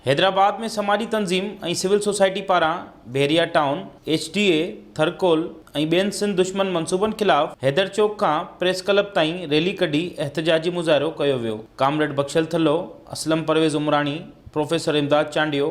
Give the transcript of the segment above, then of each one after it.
हैदराबाद में समाजी तंज़ीम ऐं सिविल सोसाइटी पारां बहरिया टाउन, HDA, थरकोल ऐं ॿियनि सिंध दुश्मन मंसूबनि ख़िलाफ़ हैदर चौक खां प्रेस क्लब ताईं रैली कढी एहतजाजी मुज़ाहिरो कयो वियो। कामरेड बख्शल थल्लो, असलम परवेज़ उमरानी, प्रोफेसर इमदाद चांडियो,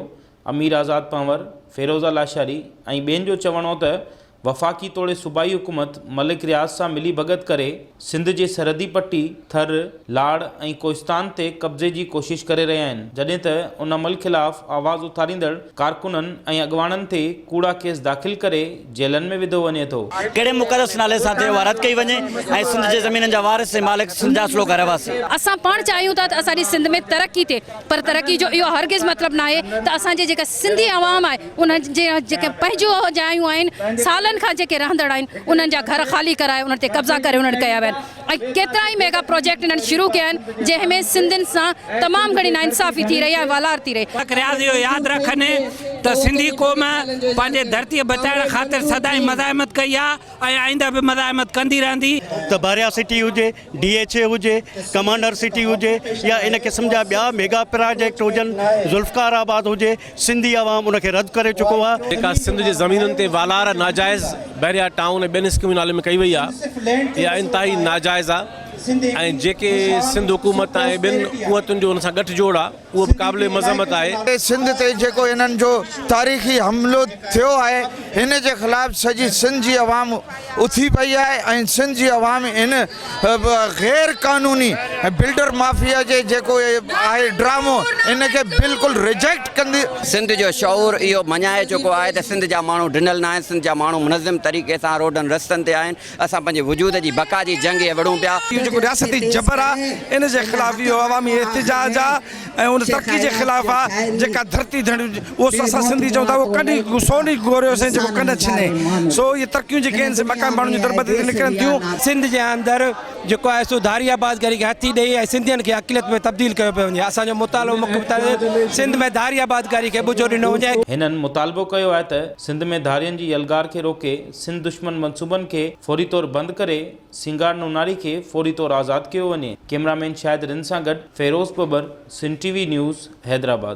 अमीर आज़ाद पंवर, फेरोज़ा लाशारी ऐं ॿियनि जो चवणो त वफ़ाक़ी तोड़े सूबाई हुकूमत मलिक रियाज़ सां मिली भगत करे सिंध जे सरहदी पट्टी, थर, लाड़ ऐं कोहिस्तान ते कब्ज़े जी कोशिश करे रहिया आहिनि, जॾहिं त उन मुल्क ख़िलाफ़ आवाज़ उथारींदड़ कारकुननि ऐं अॻवाननि ते कूड़ा केस दाख़िल करे जेलनि में विधो वञे थो। कहिड़े मुक़दस नाले सां रद्द कई वञे ऐं सिंध जे ज़मीननि जा वारिस मालिक सिंध जा स्लो करे वासी। असां पाण चाहियूं था त असांजी सिंध में तरक़ी थिए, पर तरक़ी जो इहो हरगिज़ मतिलबु न आहे त असांजे जेका सिंधी आवाम आहे उन जे जेके पंहिंजो जायूं आहिनि सालनि खां जेके रहंदड़ आहिनि उन्हनि जा घर ख़ाली कराए उन ते कब्ज़ा करे उन्हनि कया विया आहिनि ऐं केतिरा ई मेगा प्रोजेक्ट इन्हनि शुरू कया आहिनि जंहिंमें सिंधियुनि सां तमामु घणी नाइंसाफ़ी थी रही आहे, वालार थी रही। रियाज़ इहो यादि रखनि त सिंधी क़ौम पंहिंजे धरती बचाइण ख़ातिर सदाई मज़ाहिमत कई आहे ऐं आईंदा बि मज़ाहिमत कंदी रहंदी। त बहरिया सिटी हुजे, DHA हुजे, कमांडर सिटी हुजे या इन क़िस्म जा ॿिया मेगा प्रोजेक्ट हुजनि, ज़ुल्फ़कार आबाद हुजे, सिंधी आवाम उनखे रद्द करे चुको आहे। जेका सिंध जे ज़मीनुनि ते वालार नाजाइज़ बहरिया टाउन ऐं ॿियनि स्कीमुनि नाले में कई वई आहे, इहा इंतिहाई नाजाइज़ आहे ऐं जेके सिंध हुकूमत ऐं ॿियनि क़ुवतुनि जो हुन सां गठजोड़ आहे उहो बि क़ाबिल मज़म्मत आहे। सिंध ते जेको इन्हनि जो तारीख़ी हमिलो थियो आहे हिन जे ख़िलाफ़ सॼी सिंध जी आवाम उथी पई आहे ऐं सिंध जी आवाम इन गैर क़ानूनी बिल्डर माफ़िया जे जेको आहे ड्रामो इनखे बिल्कुलु रिजेक्ट कंदी। सिंध जो शौर इहो मञाए चुको आहे त सिंध जा माण्हू ढिनल न आहिनि, सिंध जा माण्हू मुनज़िम तरीक़े सां रोडनि रस्तनि ते आहिनि। असां पंहिंजे वजूद जी बका जी जंग विड़ूं पिया। जेको रियासती जबर आहे इन जे ख़िलाफ़ इहो अवामी एहतिजाज आहे ऐं उन तरक़ी जे ख़िलाफ़ आहे जेका धरती धड़ी उहो असां सिंधी चऊं था उहो कॾहिं सोनी घोरियोसीं जेको कन छिने। सो इहे तरक़ियूं जेके आहिनि से मकान माण्हुनि जी तरबत ते निकिरनि थियूं। सिंध जे अंदरि जेको आहे सो धारी आबादकारी खे हथी ॾेई ऐं सिंधियुनि खे अक़लियत में तब्दील कयो पियो वञे। असांजो मुतालो मुख्य सिंध में धारी आबादकारी खे ॿुजो ॾिनो वञे। हिननि मुतालबो कयो आहे त सिंध में धारियुनि जी यलगार खे रोके सिंध दुश्मन मंसूबनि खे फौरी तौरु बंदि करे सिंगार नूनारी खे फौरी तौरु आज़ादु कयो वञे। कैमरामैन शाहिद रिन सां गॾु फेरोज़ बबर, सिंध TV न्यूज़, हैदराबाद।